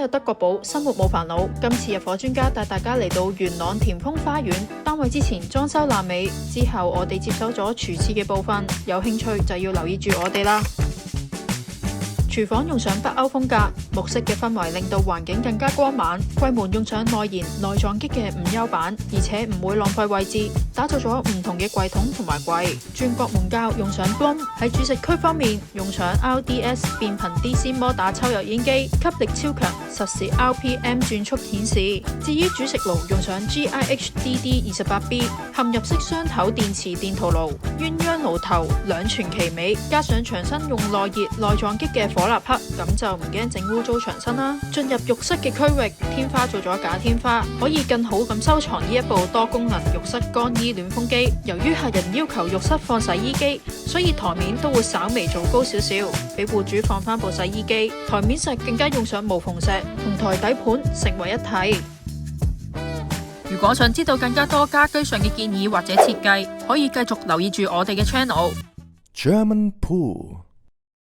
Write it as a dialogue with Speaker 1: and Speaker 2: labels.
Speaker 1: 有德國寶，生活冇煩惱。今次入伙專家帶大家嚟到元朗田豐花園單位，之前裝修爛尾，之後我哋接手咗廚廁嘅部分，有興趣就要留意住我哋啦。廚房用上北歐風格，木色嘅氛圍令到環境更加光猛。櫃門用上內燃內撞擊嘅5休板，而且唔會浪費位置，打造咗唔同嘅櫃桶同埋櫃。轉角門膠用上 Blum。喺煮食區方面，用上 RDS 變頻 DC 摩打抽油煙機，吸力超強，實時 RPM 轉速顯示。至於煮食爐用上 GIH DD28B 嵌入式雙頭電池電陶爐，鴛鴦爐頭兩全其美，加上牆身用內熱內撞擊嘅火蠟匹，咁就唔驚整污糟牆身啦。進入浴室嘅區域，天花做咗假天花，可以更好咁收藏呢一部多功能浴室乾衣暖風機。由於客人要求浴室放洗衣機，所以台面都會稍微做高少少，俾戶主放翻部洗衣機。台面石更加用上無縫石同台底盤成為一體。如果想知道更加多家居上嘅建議或者設計，可以繼續留意住我哋嘅 channel。German
Speaker 2: Pool